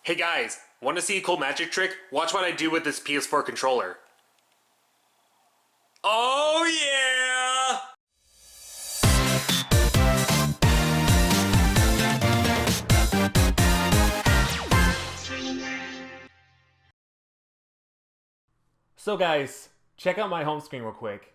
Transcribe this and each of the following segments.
Hey guys, want to see a cool magic trick? Watch what I do with this PS4 controller. Oh yeah! So guys, check out my home screen real quick.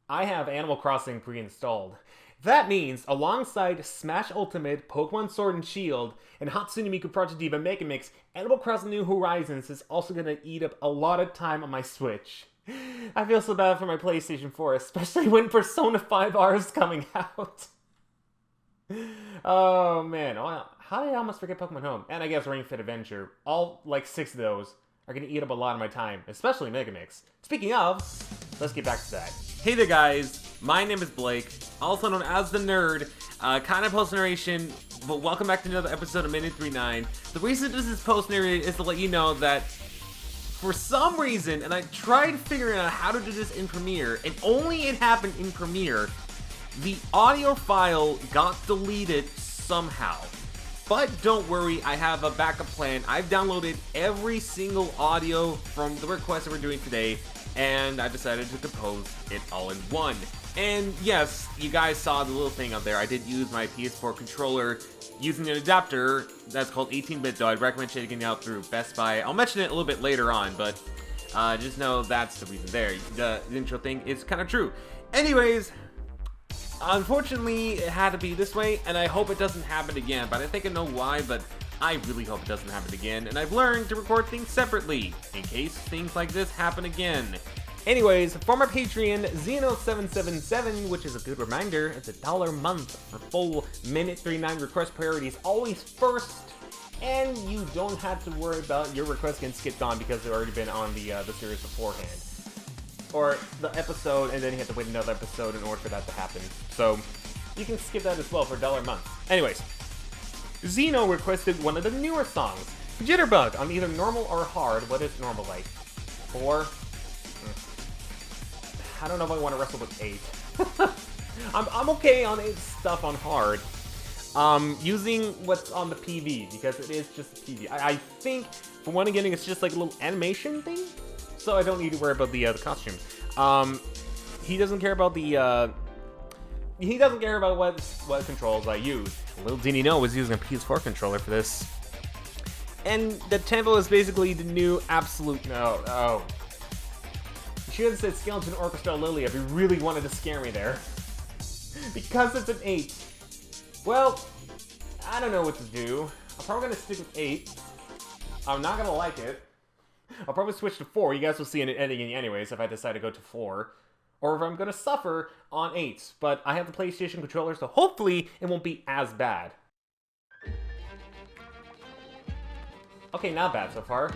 I have Animal Crossing pre-installed. That means, alongside Smash Ultimate, Pokemon Sword and Shield, and Hatsune Miku Project DIVA MegaMix, Animal Crossing New Horizons is also going to eat up a lot of time on my Switch. I feel so bad for my PlayStation 4, especially when Persona 5R is coming out. Oh man, how did I almost forget Pokemon Home? And I guess Ring Fit Adventure. All, like 6 of those are going to eat up a lot of my time, especially MegaMix. Speaking of, let's get back to that. Hey there guys, my name is Blake, also known as The Nerd, kind of post-narration, but welcome back to another episode of Minute 39. The reason this is post-narration is to let you know that, for some reason, and I tried figuring out how to do this in Premiere, and only it happened in Premiere, the audio file got deleted somehow. But don't worry, I have a backup plan. I've downloaded every single audio from the request that we're doing today, and I decided to compose it all in one. And yes, you guys saw the little thing up there. I did use my PS4 controller using an adapter that's called 18-bit, though I'd recommend checking it out through Best Buy. I'll mention it a little bit later on, but just know that's the reason there. The intro thing is kind of true. Anyways, unfortunately, it had to be this way, and I hope it doesn't happen again, but I think I know why, but I really hope it doesn't happen again, and I've learned to record things separately, in case things like this happen again. Anyways, for my Patreon, Xeno777, which is a good reminder, it's $1 a month for full Minute 39 request priorities, always first, and you don't have to worry about your request getting skipped on because they've already been on the series beforehand. Or the episode, and then you have to wait another episode in order for that to happen. So, you can skip that as well for $1 a month. Anyways, Xeno requested one of the newer songs, Jitterbug, on either normal or hard. What is normal like? 4? I don't know if I want to wrestle with 8. I'm okay on 8 stuff on hard. Using what's on the PV, because it is just a PV. I think, for one again, it's just like a little animation thing, so I don't need to worry about the costume. He doesn't care about the, he doesn't care about what controls I use. Little did he know I was using a PS4 controller for this. And the tempo is basically the new absolute no. Oh. You should have said Skeleton Orchestra Lily if you really wanted to scare me there. Because it's an 8. Well, I don't know what to do. I'm probably going to stick with 8. I'm not going to like it. I'll probably switch to 4. You guys will see an editing anyways if I decide to go to 4. Or if I'm going to suffer on 8. But I have the PlayStation controller, so hopefully it won't be as bad. Okay, not bad so far.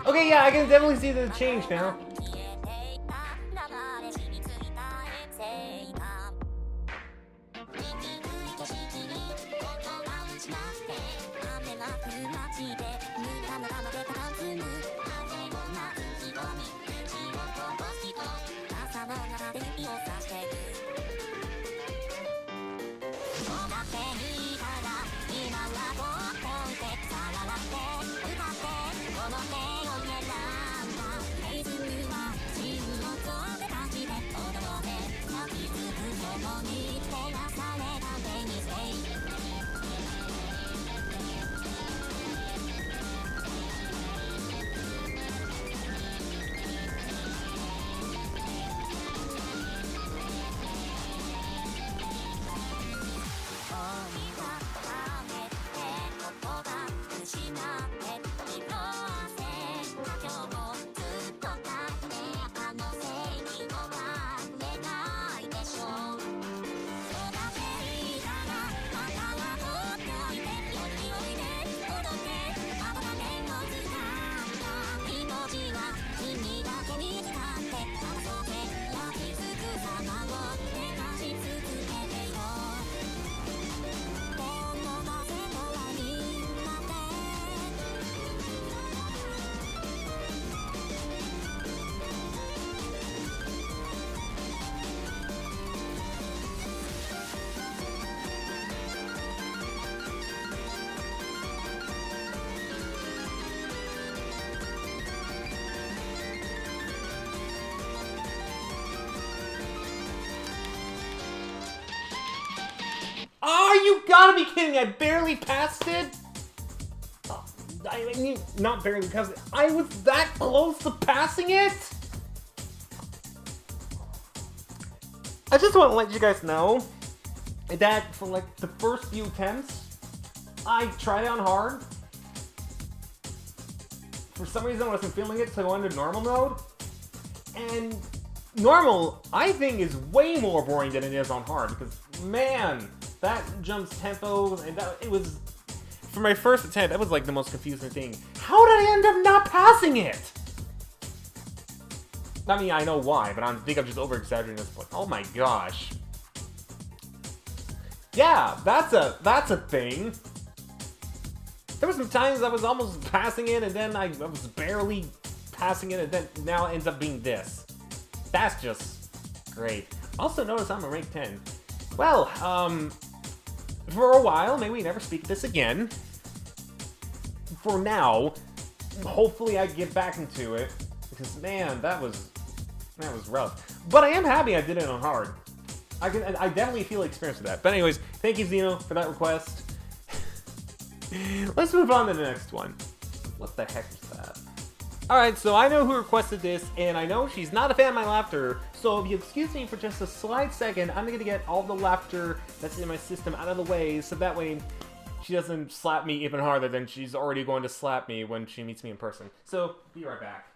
Okay, yeah, I can definitely see the change now. Oh, you gotta be kidding me! I barely passed it? I mean, not barely, because I was that close to passing it? I just want to let you guys know that for like the first few attempts, I tried on hard. For some reason I wasn't feeling it, so I went into normal mode. And normal, I think, is way more boring than it is on hard, because man, that jumps tempos, and it was, for my first attempt, that was like the most confusing thing. How did I end up not passing it? I mean, I know why, but I think I'm just over-exaggerating this point. Oh my gosh. Yeah, that's a thing. There were some times I was almost passing it, and then I was barely passing it, and then now it ends up being this. That's just great. Also notice I'm a rank 10. Well, for a while, may we never speak this again. For now, hopefully I get back into it, because man, that was rough. But I am happy I did it on hard. I definitely feel experience with that. But anyways, thank you, Zeno, for that request. Let's move on to the next one. What the heck is that? Alright, so I know who requested this, and I know she's not a fan of my laughter, so if you excuse me for just a slight second, I'm gonna get all the laughter that's in my system out of the way, so that way she doesn't slap me even harder than she's already going to slap me when she meets me in person. So, be right back.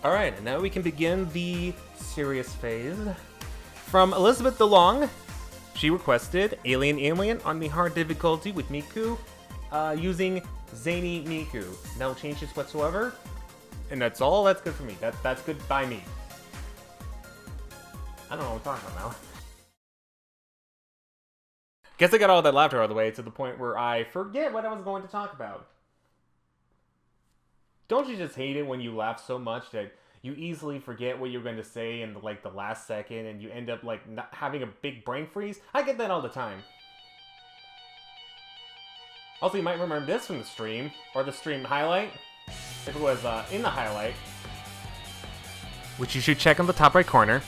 Alright, and now we can begin the serious phase. From Elizabeth DeLong, she requested Alien on the hard difficulty with Miku, using Zany Miku. No changes whatsoever, and that's all. That's good for me. That's good by me. I don't know what I'm talking about now. Guess I got all that laughter out of the way to the point where I forget what I was going to talk about. Don't you just hate it when you laugh so much that you easily forget what you're going to say in like the last second, and you end up like not having a big brain freeze? I get that all the time. Also, you might remember this from the stream, or the stream highlight, if it was in the highlight, which you should check on the top right corner.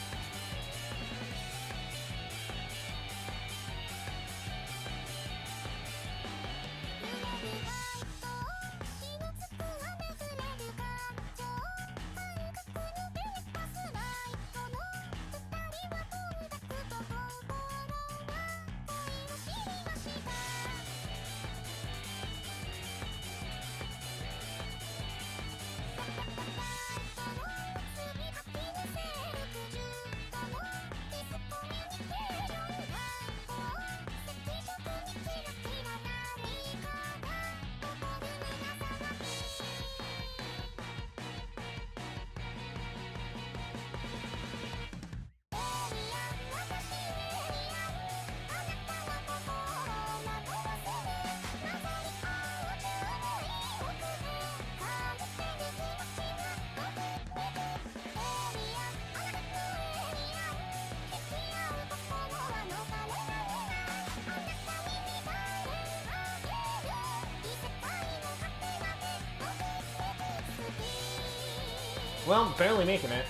Well, barely making it.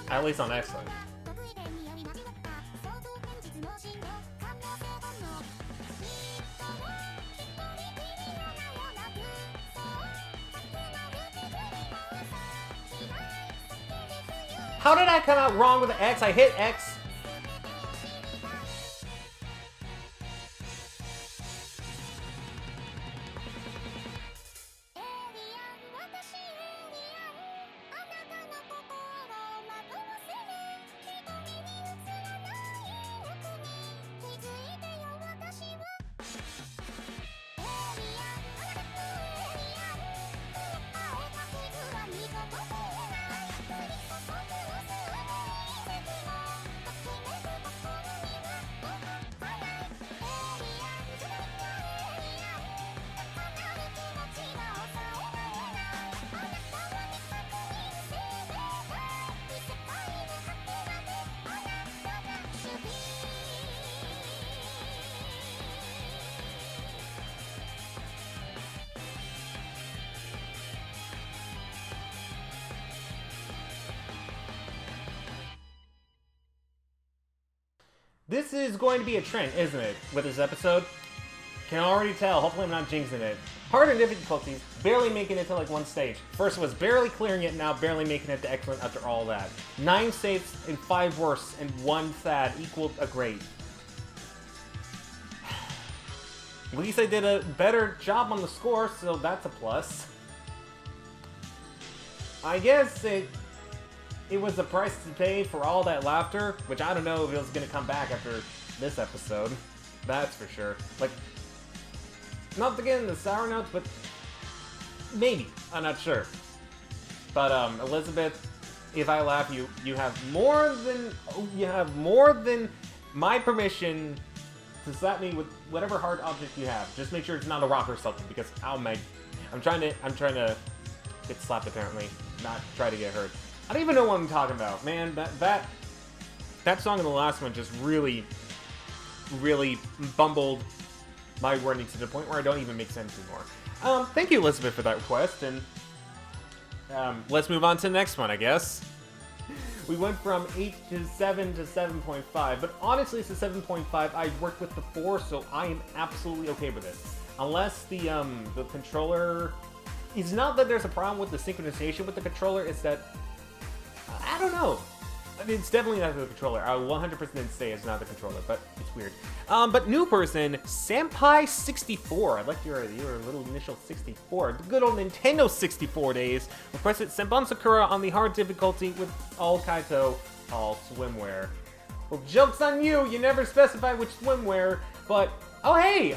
At least on excellent. How did I come out wrong with the X? I hit X. This is going to be a trend, isn't it, with this episode? Can already tell. Hopefully I'm not jinxing it. Harder difficulties, barely making it to like one stage. First was barely clearing it, now barely making it to excellent after all that. 9 saves and 5 worse and 1 sad equaled a great. At least I did a better job on the score, so that's a plus. I guess it was the price to pay for all that laughter, which I don't know if it was going to come back after this episode. That's for sure. Like, not to get into the sour notes, but maybe. I'm not sure. But, Elizabeth, if I laugh, you have more than my permission to slap me with whatever hard object you have. Just make sure it's not a rock or something, because I'm trying to get slapped apparently, not try to get hurt. I don't even know what I'm talking about, man. That song in the last one just really bumbled my wording to the point where I don't even make sense anymore. Thank you, Elizabeth, for that request, and let's move on to the next one, I guess. We went from 8 to 7 to 7.5, but honestly, it's a 7.5. I worked with the 4, so I am absolutely okay with this. Unless the controller... It's not that there's a problem with the synchronization with the controller, it's that... I don't know. I mean, it's definitely not the controller. I will 100% say it's not the controller, but it's weird. But new person, Senpai64. I like your little initial 64. The good old Nintendo 64 days. Requested Senbon Sakura on the hard difficulty with all Kaito, all swimwear. Well, joke's on you. You never specify which swimwear, but oh hey,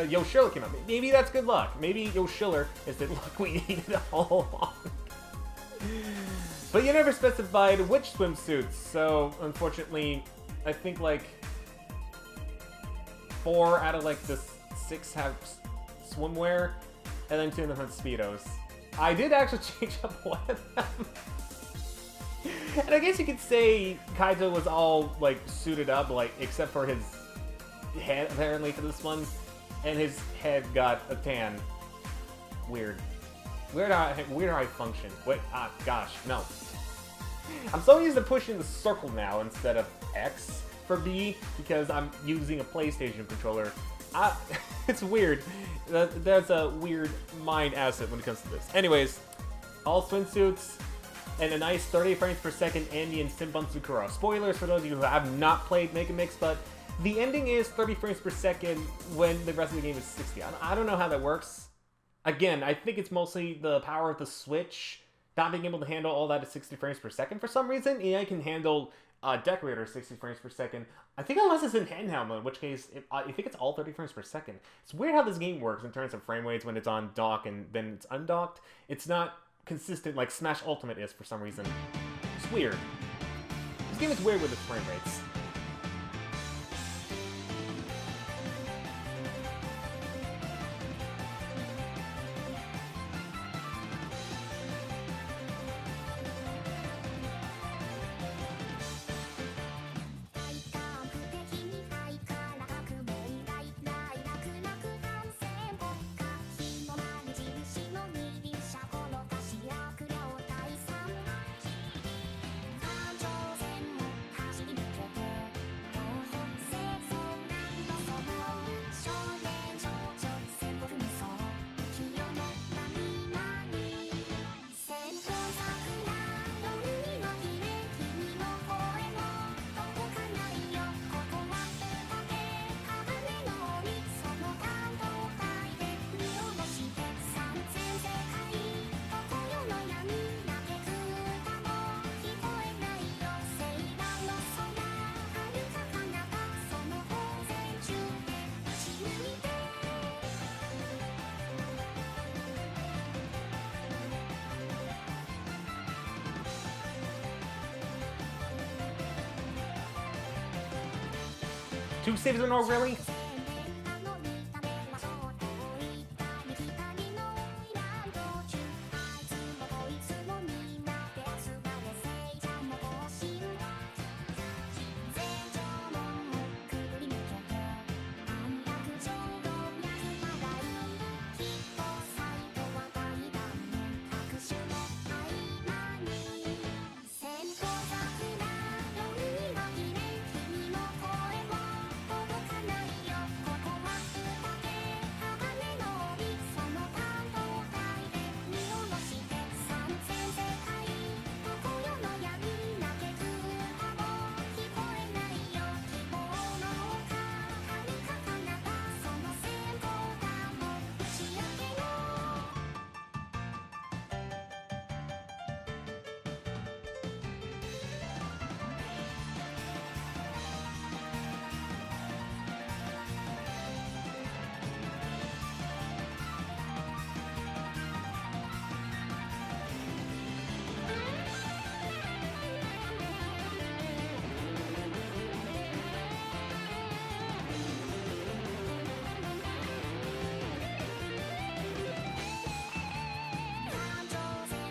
Yo Schiller came out. Maybe that's good luck. Maybe Yo Schiller is the luck we needed all along. But you never specified which swimsuits, so unfortunately, I think like 4 out of like the 6 have swimwear, and then 2 of them have Speedos. I did actually change up one of them. And I guess you could say Kaito was all like suited up, like except for his head apparently for this one, and his head got a tan. Weird. Weird how I function. Wait, gosh, no. I'm so used to pushing the circle now instead of X for B because I'm using a PlayStation controller. It's weird. That's a weird mind asset when it comes to this. Anyways, all swimsuits and a nice 30 frames per second ending in Senbon Sakura. Spoilers for those of you who have not played MegaMix, but the ending is 30 frames per second when the rest of the game is 60. I don't know how that works. Again, I think it's mostly the power of the Switch not being able to handle all that at 60 frames per second for some reason. I can handle Decorator 60 frames per second. I think unless it's in handheld mode, in which case I think it's all 30 frames per second. It's weird how this game works in terms of frame rates when it's on dock and then it's undocked. It's not consistent like Smash Ultimate is for some reason. It's weird. This game is weird with its frame rates. 2 saves in a row, really?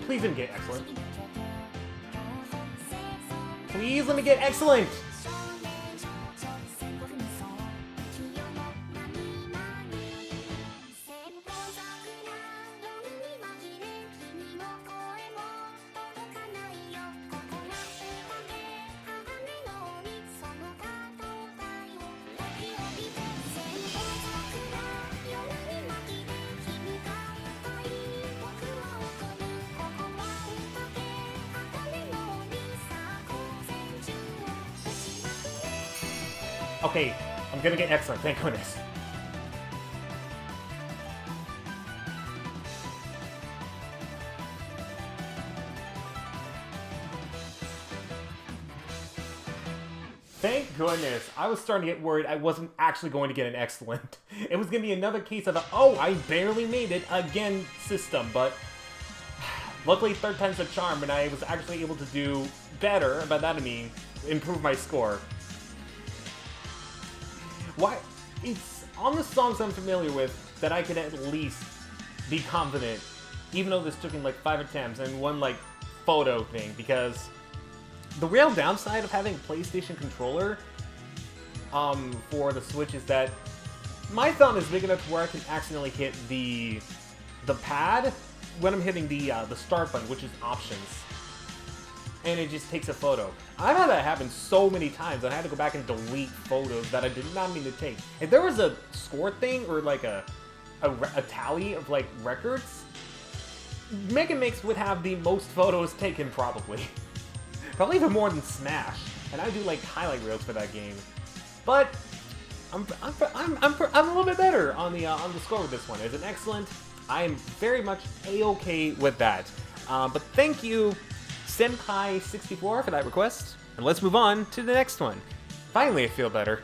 Please let me get excellent. Please let me get excellent! Okay, I'm gonna get excellent, thank goodness. Thank goodness. I was starting to get worried I wasn't actually going to get an excellent. It was gonna be another case of a, oh, I barely made it again system, but luckily 3rd time's a charm and I was actually able to do better, by that I mean improve my score. Why? It's on the songs I'm familiar with that I could at least be confident, even though this took me like 5 attempts and one like photo thing, because the real downside of having a PlayStation controller for the Switch is that my thumb is big enough to where I can accidentally hit the pad when I'm hitting the start button, which is options, and it just takes a photo. I've had that happen so many times, and I had to go back and delete photos that I did not mean to take. If there was a score thing or like a tally of like records, MegaMix would have the most photos taken probably. Probably even more than Smash, and I do like highlight reels for that game. But I'm a little bit better on the score with this one. It's an excellent. I am very much a-okay with that. But thank you, Senpai64, for that request. And let's move on to the next one. Finally, I feel better.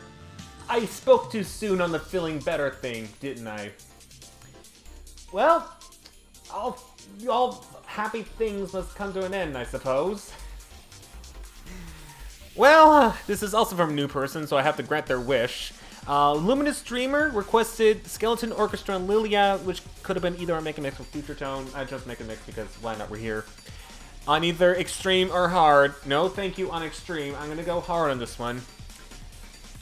I spoke too soon on the feeling better thing, didn't I? Well, all happy things must come to an end, I suppose. Well, this is also from a new person, so I have to grant their wish. Luminous Dreamer requested Skeleton Orchestra and Lilia, which could have been either on MegaMix or Future Tone. I chose MegaMix because why not, we're here. On either Extreme or Hard. No, thank you on Extreme. I'm gonna go hard on this one.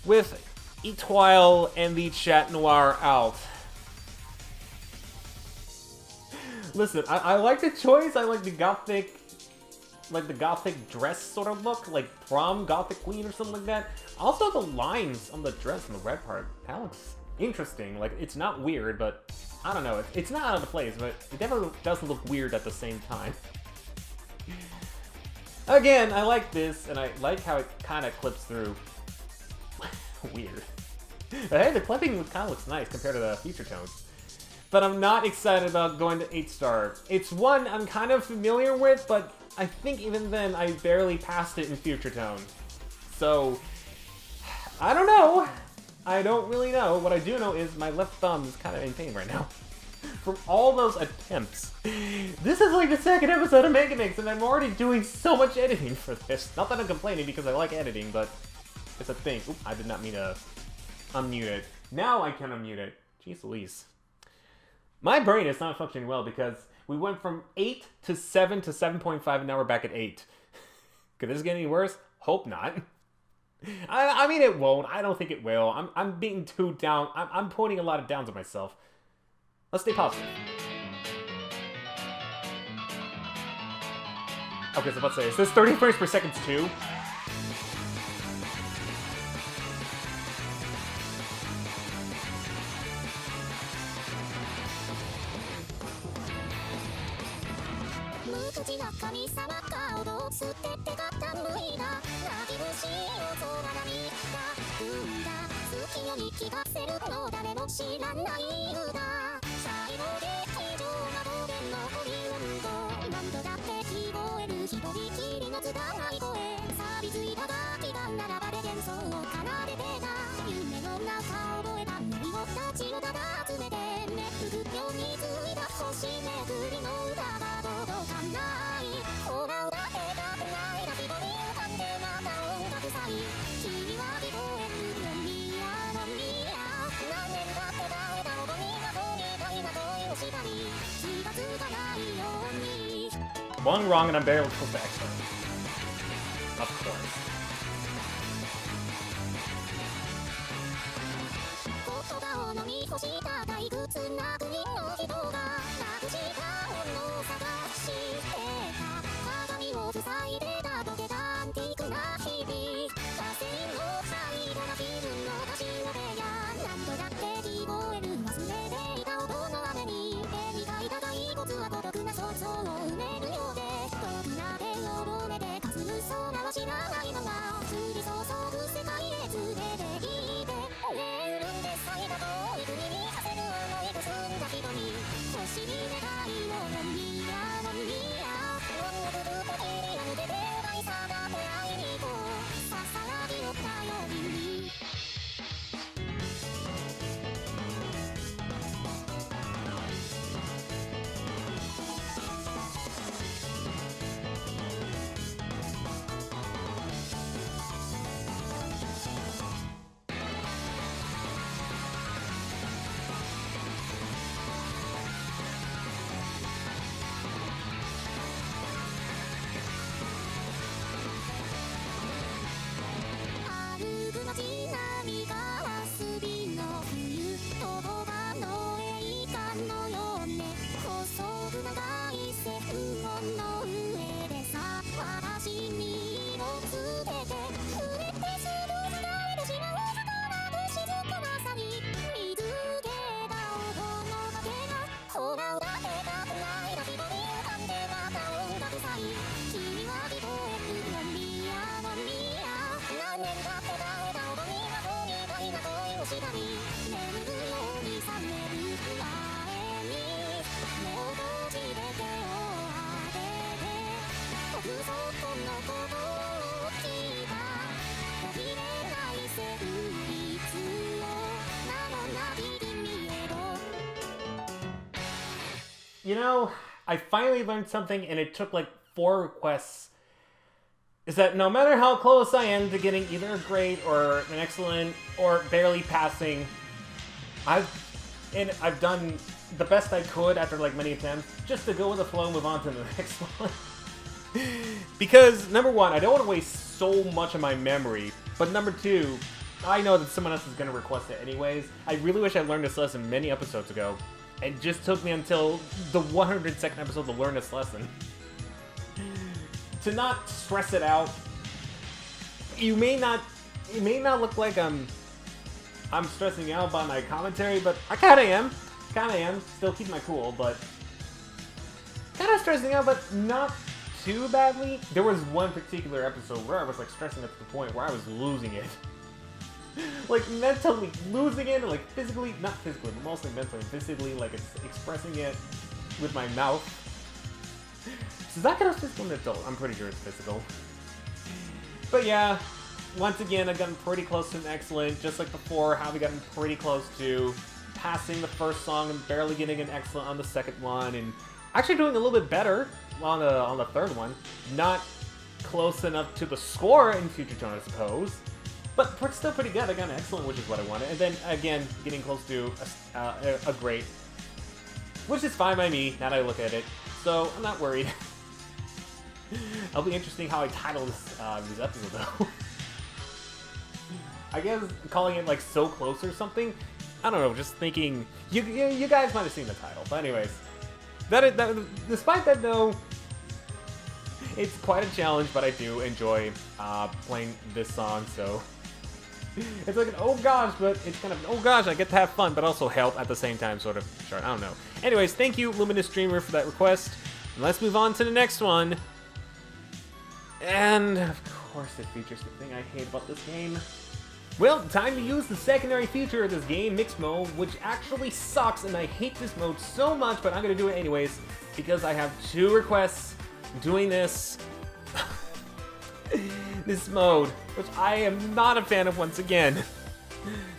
With Etoile and the Chat Noir out. Listen, I like the choice. I like the gothic dress sort of look, like prom gothic queen or something like that. Also the lines on the dress in the red part, that looks interesting. Like, it's not weird, but I don't know. It's not out of place, but it definitely doesn't look weird at the same time. Again, I like this, and I like how it kind of clips through. Weird. But hey, the clipping kind of looks nice compared to the Future Tones. But I'm not excited about going to 8-star. It's one I'm kind of familiar with, but I think even then I barely passed it in Future Tone. So, I don't know. I don't really know. What I do know is my left thumb is kind of in pain right now. From all those attempts. This is like the 2nd episode of MegaMix, and I'm already doing so much editing for this. Not that I'm complaining because I like editing, but it's a thing. Oop, I did not mean to unmute it. Now I can unmute it. Jeez Louise. My brain is not functioning well because we went from 8 to 7 to 7.5 and now we're back at 8. Could this get any worse? Hope not. I mean, it won't. I don't think it will. I'm being too down. I'm putting a lot of downs on myself. Let's stay positive. Okay, so let's say, is this 30 frames per second too? One wrong and I'm barely close to excellent. Of course. You know, I finally learned something, and it took like 4 requests. Is that no matter how close I am to getting either a great or an excellent or barely passing, I've done the best I could after like many attempts just to go with the flow and move on to the next one. Because number one, I don't want to waste so much of my memory, but number two, I know that someone else is going to request it anyways. I really wish I learned this lesson many episodes ago. It just took me until the 102nd episode to learn this lesson. To not stress it out. It may not look like I'm stressing out by my commentary, but I kinda am. Still keep my cool, but kinda stressing out, but not too badly. There was one particular episode where I was like stressing up to the point where I was losing it. Like mentally losing it, like physically, not physically, but mostly mentally and physically, like it's expressing it with my mouth. Is that kind of physical and adult? I'm pretty sure it's physical. But yeah, once again, I've gotten pretty close to an excellent, just like before, how we gotten pretty close to passing the first song and barely getting an excellent on the second one, and actually doing a little bit better on the third one. Not close enough to the score in Future Tone, I suppose. But it's still pretty good. I got an excellent, which is what I wanted. And then, again, getting close to a great, which is fine by me, now that I look at it. So, I'm not worried. It'll be interesting how I title this episode, though. I guess calling it, like, so close or something. I don't know, just thinking... You guys might have seen the title. But anyways, despite that, though, it's quite a challenge, but I do enjoy playing this song, so... It's like an oh gosh, but it's kind of an oh gosh, I get to have fun, but also help at the same time, sort of. Sure, I don't know. Anyways, thank you, Luminous Dreamer, for that request. And let's move on to the next one. And, of course, it features the thing I hate about this game. Well, time to use the secondary feature of this game, Mix Mode, which actually sucks, and I hate this mode so much, but I'm gonna do it anyways, because I have 2 requests doing this. This mode, which I am not a fan of once again.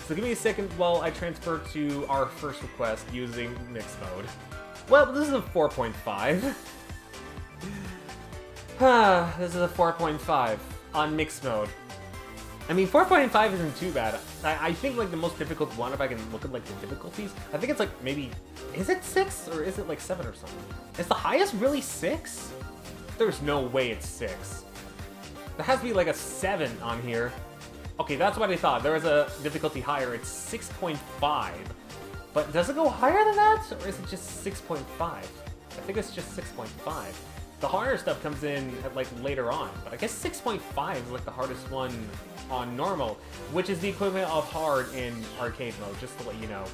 So give me a second while I transfer to our first request using Mix Mode. Well, this is a 4.5. This is a 4.5 on Mix Mode. I mean, 4.5 isn't too bad. I think like the most difficult one, if I can look at like the difficulties, I think it's like maybe, is it 6 or is it like 7 or something? Is the highest really 6? There's no way it's 6. There has to be like a 7 on here. Okay, that's what I thought. There was a difficulty higher. It's 6.5. But does it go higher than that? Or is it just 6.5? I think it's just 6.5. The harder stuff comes in at like later on. But I guess 6.5 is like the hardest one on normal, which is the equivalent of hard in arcade mode, just to let you know.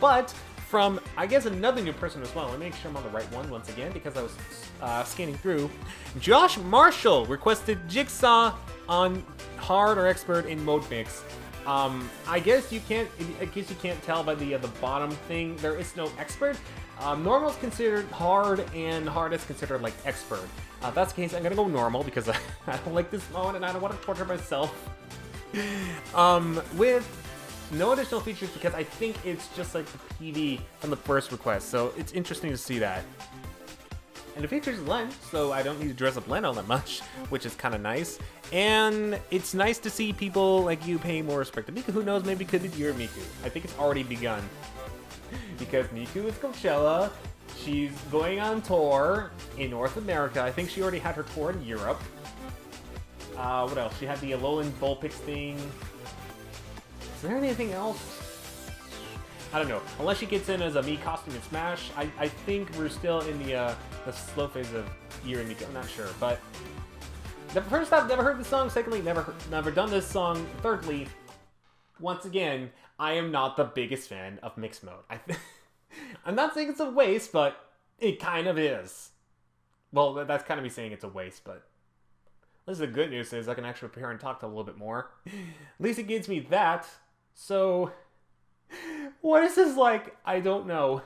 But from, I guess, another new person as well. Let me make sure I'm on the right one once again, because I was scanning through. Josh Marshall requested Jigsaw on hard or expert in mode mix. I guess you can't, in case you can't tell by the bottom thing, there is no expert. Normal is considered hard, and hard is considered like expert. If that's the case, I'm gonna go normal because I don't like this mode and I don't want to torture myself. With no additional features, because I think it's just like the PD from the first request, so it's interesting to see that. And it features Len, so I don't need to dress up Len all that much, which is kind of nice. And it's nice to see people like you paying more respect to Miku. Who knows, maybe could be your Miku. I think it's already begun. Because Miku is Coachella, she's going on tour in North America. I think she already had her tour in Europe. What else? She had the Alolan Vulpix thing. Is there anything else? I don't know. Unless she gets in as a Mii costume in Smash, I think we're still in the slow phase of Year in Miko. I'm not sure, but first off, never heard the song. Secondly, never done this song. Thirdly, once again, I am not the biggest fan of Mix Mode. I'm not saying it's a waste, but it kind of is. Well, that's kind of me saying it's a waste, but at least the good news is I can actually prepare and talk to a little bit more. At least it gives me that. So, what is this like? I don't know.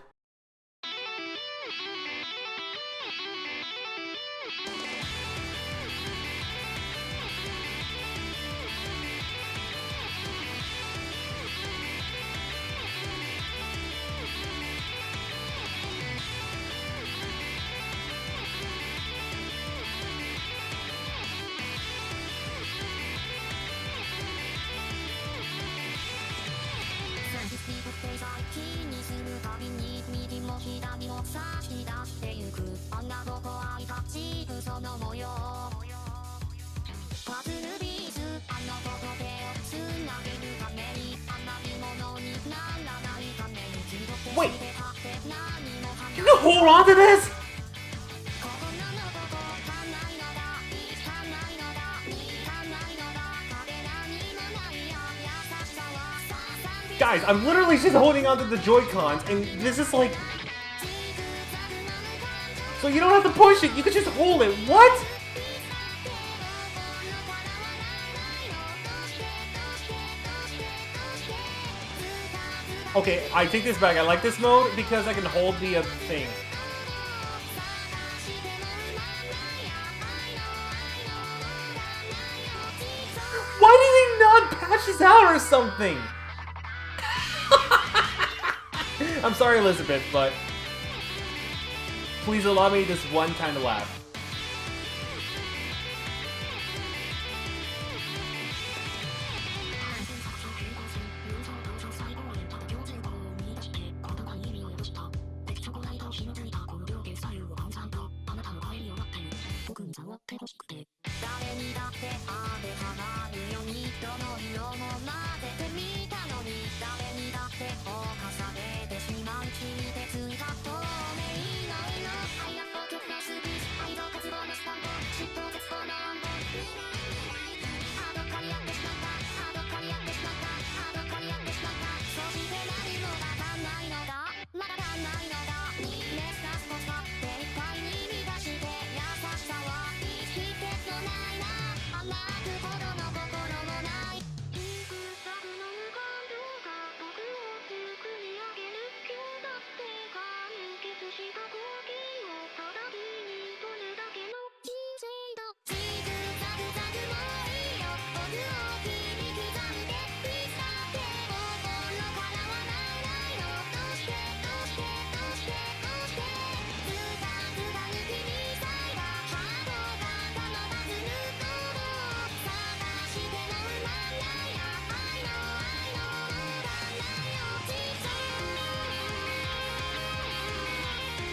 Wait! You can hold on to this?! Guys, I'm literally just holding onto the Joy-Cons, and this is like... So you don't have to push it, you can just hold it. What?! Okay, I take this back. I like this mode because I can hold the thing. Why did they not patch this out or something? I'm sorry, Elizabeth, but please allow me this one time to laugh.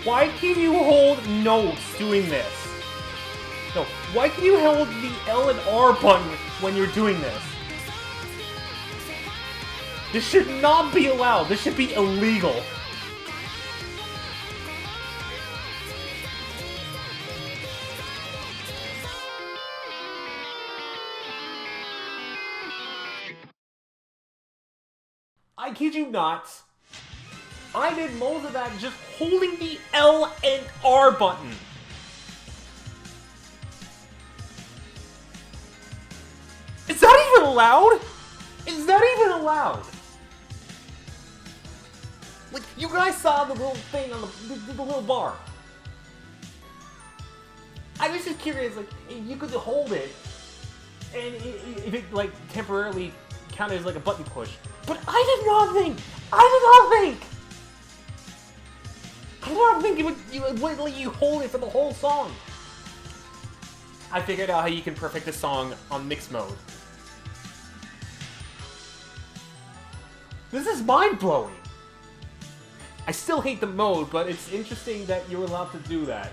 Why can you hold notes doing this? No, why can you hold the L and R button when you're doing this? This should not be allowed. This should be illegal. I kid you not. I did most of that just holding the L and R button. Is that even allowed? Is that even allowed? Like, you guys saw the little thing on the little bar. I was just curious, like, if you could hold it, and if it, like, temporarily counted as, like, a button push. But I did not think it would let you hold it for the whole song. I figured out how you can perfect a song on mix mode. This is mind-blowing. I still hate the mode, but it's interesting that you're allowed to do that.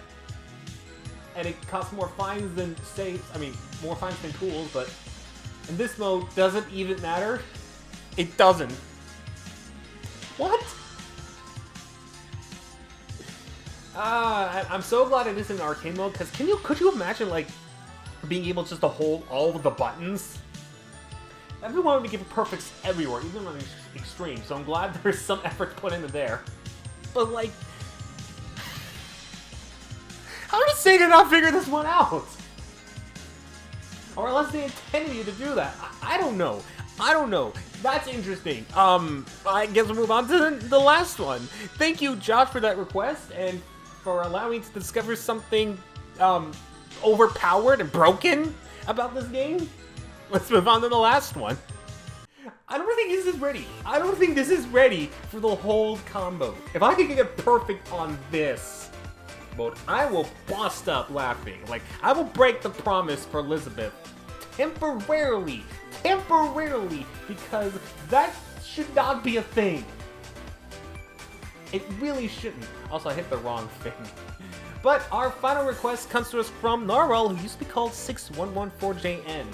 And it costs more fines than saves. I mean, more fines than tools, but in this mode, does it even matter? It doesn't. What? I'm so glad it is in arcade mode, because could you imagine, like, being able just to hold all of the buttons? Everyone would give perfects everywhere, even on extreme, so I'm glad there's some effort put into there. But, like, how did Sega not figure this one out? Or unless they intended you to do that. I don't know. That's interesting. I guess we'll move on to the last one. Thank you, Josh, for that request, and for allowing me to discover something, overpowered and broken about this game. Let's move on to the last one. I don't think this is ready. I don't think this is ready for the hold combo. If I could get perfect on this mode, I will bust up laughing. Like, I will break the promise for Elizabeth. Temporarily, because that should not be a thing. It really shouldn't. Also, I hit the wrong thing. But our final request comes to us from Narwhal, who used to be called 6114JN.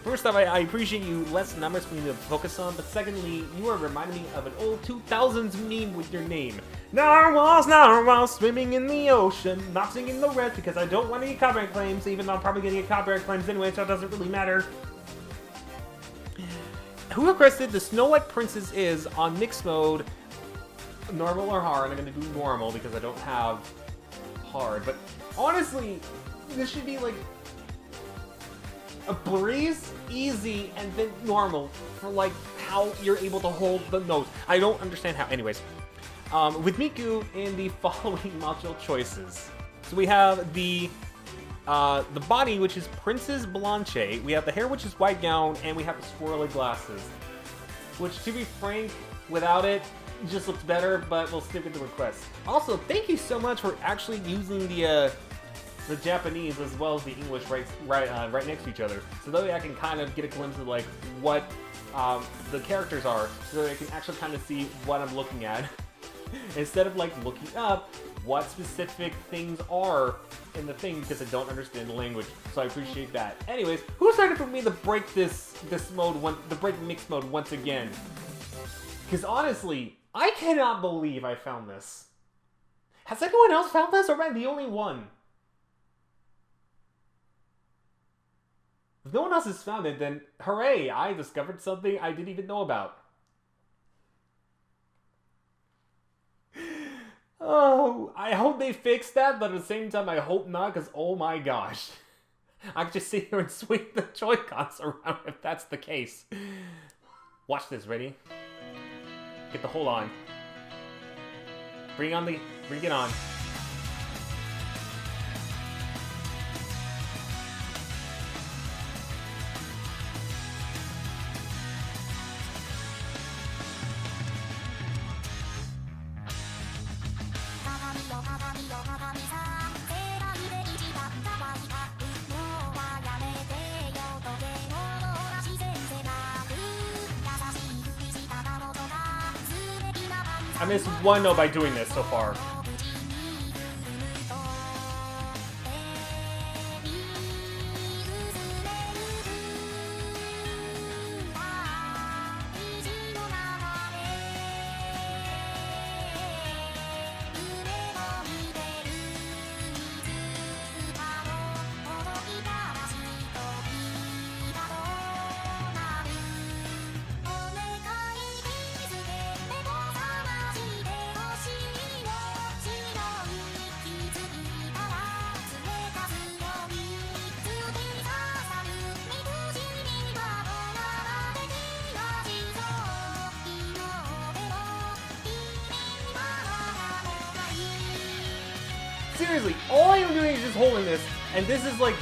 First off, I appreciate you less numbers for me to focus on, but secondly, you are reminding me of an old 2000s meme with your name. Narwhals, swimming in the ocean. Not singing the rest because I don't want any copyright claims, even though I'm probably going to get copyright claims anyway, so it doesn't really matter. Who requested the Snow White Princess is on mixed mode, normal or hard? I'm going to do normal because I don't have hard, but honestly, this should be like a breeze, easy, and then normal for like how you're able to hold the notes. I don't understand how. Anyways, with Miku in the following module choices. So we have the body, which is Princess Blanche. We have the hair, which is white gown, and we have the swirly glasses. Which, to be frank, without it, just looks better. But we'll stick with the request. Also, thank you so much for actually using the Japanese as well as the English right next to each other, so that way I can kind of get a glimpse of like what the characters are, so that I can actually kind of see what I'm looking at instead of like looking up what specific things are in the thing because I don't understand the language. So I appreciate that. Anyways, who decided for me to break this mode mix mode once again? Because honestly, I cannot believe I found this. Has anyone else found this, or am I the only one? If no one else has found it, then hooray! I discovered something I didn't even know about. Oh, I hope they fix that, but at the same time, I hope not, because oh my gosh. I can just sit here and swing the Joy-Cons around if that's the case. Watch this, ready? Get the hold on. Bring it on. I missed one note by doing this so far. seriously, all I am doing is just holding this, and this is like...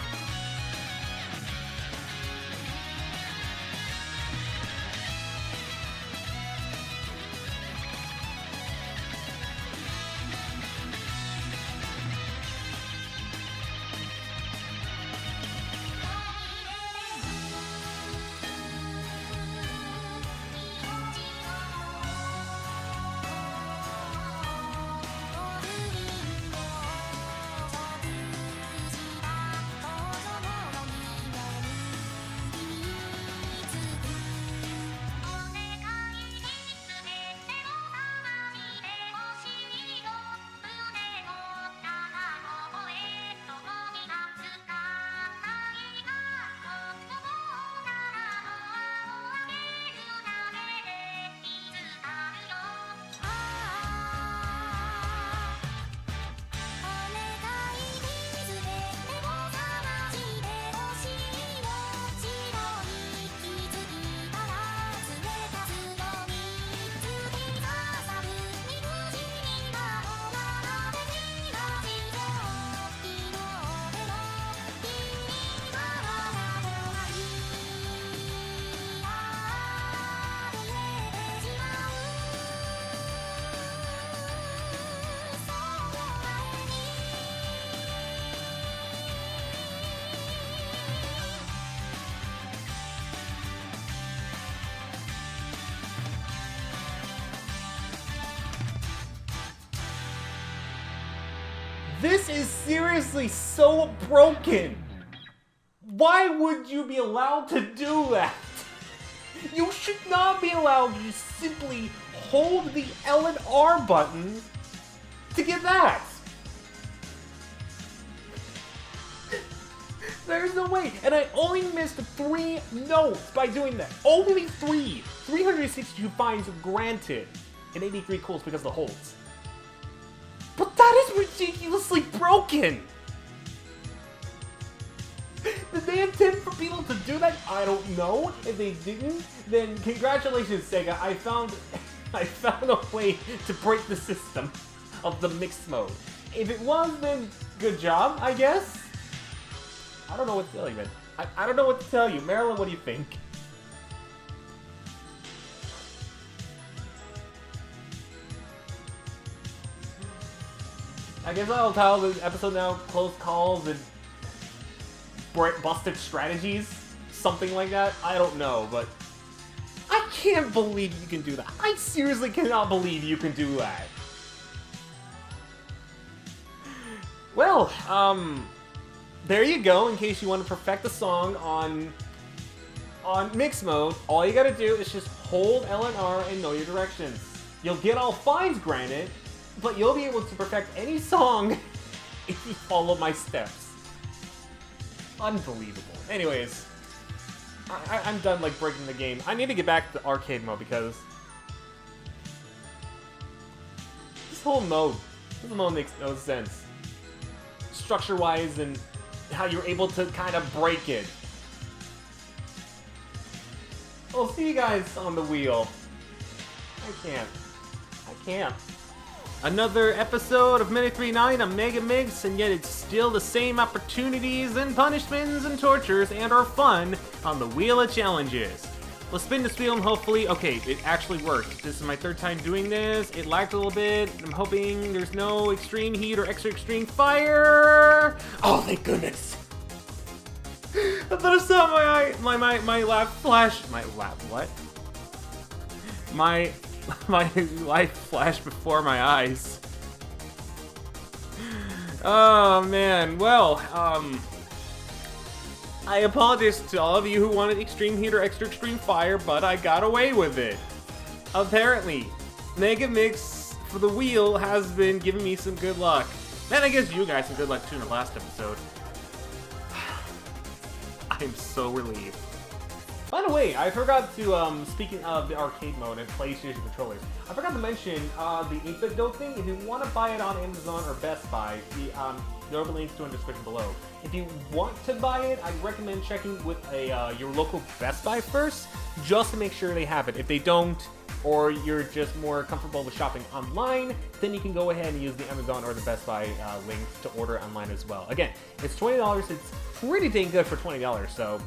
This is seriously so broken. Why would you be allowed to do that? You should not be allowed to just simply hold the L and R button to get that. There's no way. And I only missed 3 notes by doing that. Only 3. 362 fines granted. And 83 calls because of the holds. But that is ridiculously broken! Did they intend for people to do that? I don't know. If they didn't, then congratulations, Sega. I found a way to break the system of the mixed mode. If it was, then good job, I guess? I don't know what to tell you, man. I don't know what to tell you. Marilyn, what do you think? I guess I'll title the episode now Close Calls and Busted Strategies. Something like that. I don't know, but I can't believe you can do that. I seriously cannot believe you can do that. Well, there you go. In case you want to perfect the song on mix mode, all you gotta do is just hold L and R and know your directions. You'll get all fines granted, but you'll be able to perfect any song if you follow my steps. Unbelievable. Anyways, I'm done like breaking the game. I need to get back to arcade mode because this whole mode makes no sense. Structure-wise and how you're able to kind of break it. I'll see you guys on the wheel. I can't. Another episode of Minute 39 on MegaMix, and yet it's still the same opportunities and punishments and tortures and our fun on the Wheel of Challenges. Let's spin this wheel and hopefully, okay, it actually worked. This is my 3rd time doing this. It lagged a little bit. I'm hoping there's no extreme heat or extra extreme fire. Oh, thank goodness. I thought I saw my life flash. My life flashed before my eyes. Oh man, well, I apologize to all of you who wanted extreme heat or extra extreme fire, but I got away with it. Apparently, MegaMix for the wheel has been giving me some good luck. And I guess you guys some good luck too in the last episode. I'm so relieved. By the way, I forgot to, speaking of the arcade mode and PlayStation controllers, I forgot to mention the 8-bit dope thing. If you want to buy it on Amazon or Best Buy, there will be links to in the description below. If you want to buy it, I'd recommend checking with your local Best Buy first, just to make sure they have it. If they don't, or you're just more comfortable with shopping online, then you can go ahead and use the Amazon or the Best Buy links to order online as well. Again, it's $20. It's pretty dang good for $20, so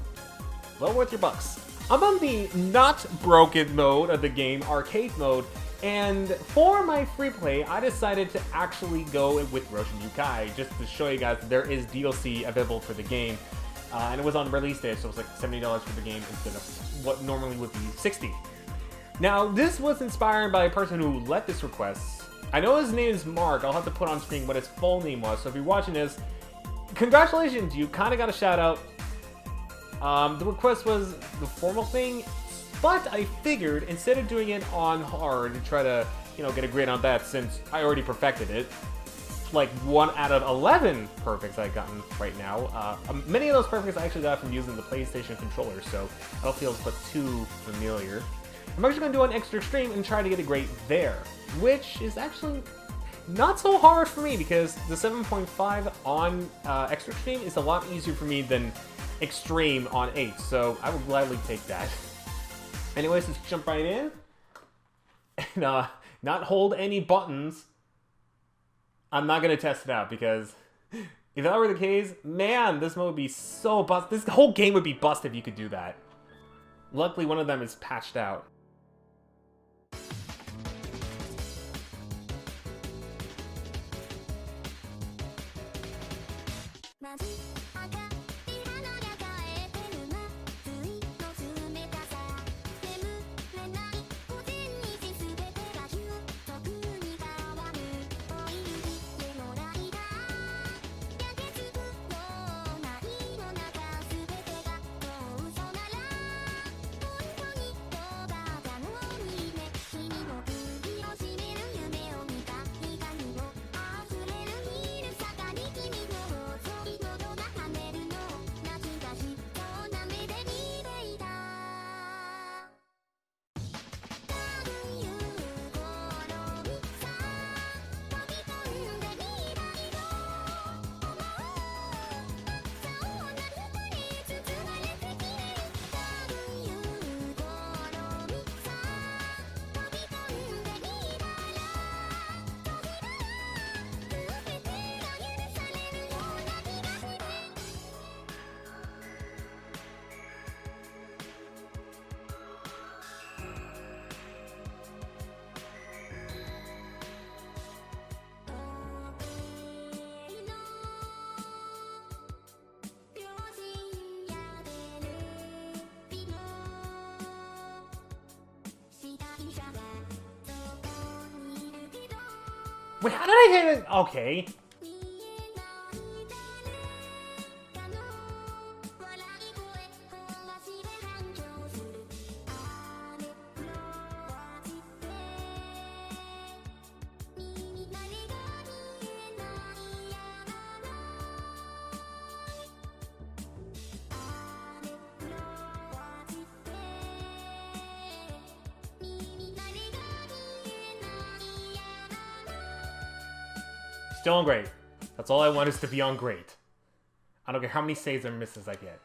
well worth your bucks. I'm on the not broken mode of the game, arcade mode, and for my free play, I decided to actually go with Roshin Yukai, just to show you guys that there is DLC available for the game. And it was on release day, so it was like $70 for the game instead of what normally would be $60. Now, this was inspired by a person who left this request. I know his name is Mark. I'll have to put on screen what his full name was, so if you're watching this, congratulations, you kind of got a shout out. The request was the formal thing, but I figured instead of doing it on hard to try to, you know, get a grade on that since I already perfected it, like 1 out of 11 perfects I've gotten right now. Many of those perfects I actually got from using the PlayStation controller, so I don't feel but too familiar. I'm actually going to do an extra stream and try to get a grade there, which is actually not so hard for me because the 7.5 on extra stream is a lot easier for me than extreme on 8, so I would gladly take that. Anyways, let's jump right in and not hold any buttons. I'm not gonna test it out because if that were the case, man, this mode would be so bust. This whole game would be bust if you could do that. Luckily, one of them is patched out. Wait, how did I hit it? Okay. Still on great. That's all I want is to be on great. I don't care how many saves or misses I get.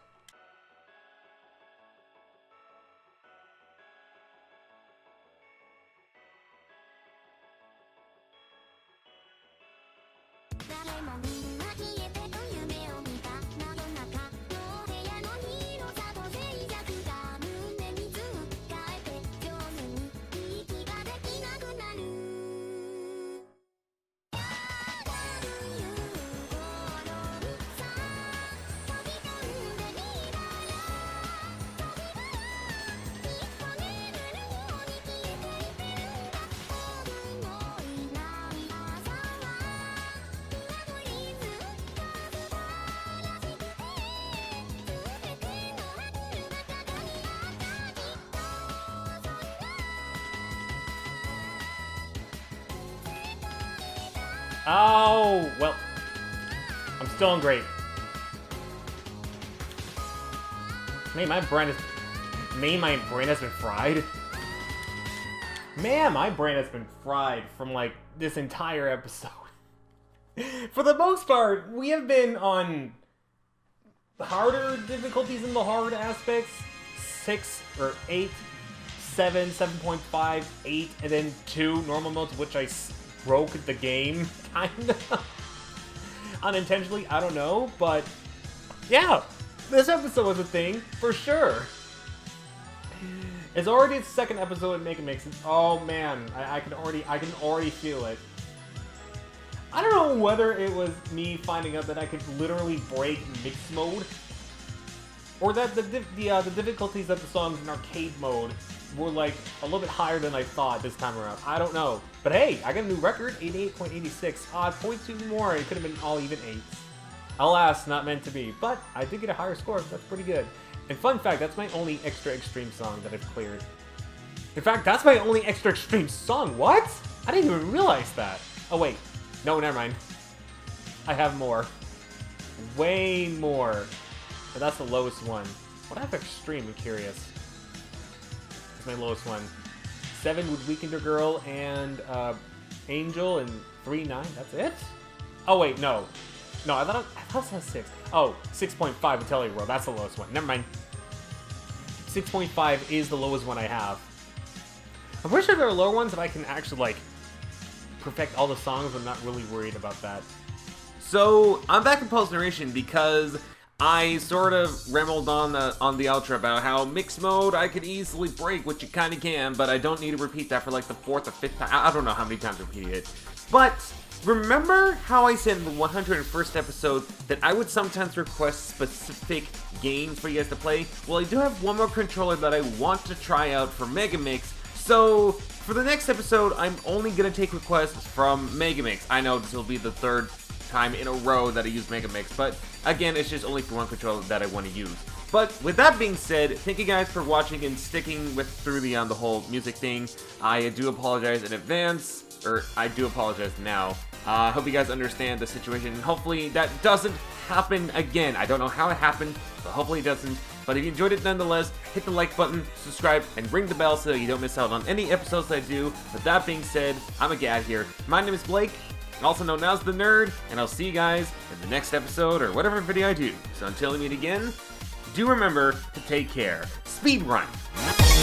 Oh, well, I'm still on great. Man, my brain has been fried. Man, my brain has been fried from, like, this entire episode. For the most part, we have been on harder difficulties in the hard aspects. 6 or 8, 7, 7.5, 8, and then 2 normal modes, which I broke the game, kinda. Unintentionally, I don't know, but yeah, this episode was a thing, for sure. It's already its second episode in MegaMix. Oh man, I can already feel it. I don't know whether it was me finding out that I could literally break mix mode, or that the difficulties of the songs in arcade mode were like a little bit higher than I thought this time around. I don't know. But hey, I got a new record, 88.86. 0.2 more, it could have been all even 8s. Alas, not meant to be. But I did get a higher score, so that's pretty good. And fun fact, that's my only extra extreme song that I've cleared. In fact, that's my only extra extreme song. What? I didn't even realize that. Oh wait, no, never mind. I have more. Way more. But that's the lowest one. What I have extreme, I'm curious. That's my lowest one. 7 with Weekender Girl and Angel and 3-9. That's it? Oh wait, no. No, I thought it was 6. Oh, 6.5 with Telly World. That's the lowest one. Never mind. 6.5 is the lowest one I have. I'm pretty sure there are lower ones that I can actually, like, perfect all the songs. I'm not really worried about that. So, I'm back in post-narration because I sort of rambled on the outro about how mixed mode I could easily break, which you kind of can, but I don't need to repeat that for like the 4th or 5th time. I don't know how many times I repeated it. But remember how I said in the 101st episode that I would sometimes request specific games for you guys to play? Well, I do have one more controller that I want to try out for MegaMix, so for the next episode, I'm only going to take requests from MegaMix. I know this will be the 3rd time in a row that I use MegaMix, but again, it's just only for one controller that I want to use. But with that being said, thank you guys for watching and sticking through the whole music thing. I do apologize in advance, or I do apologize now. I hope you guys understand the situation. Hopefully that doesn't happen again. I don't know how it happened, but hopefully it doesn't. But if you enjoyed it nonetheless, hit the like button, subscribe, and ring the bell so you don't miss out on any episodes that I do. With that being said, I'm a Gad here. My name is Blake, also known as The Nerd, and I'll see you guys in the next episode or whatever video I do. So until we meet again, do remember to take care. Speedrun!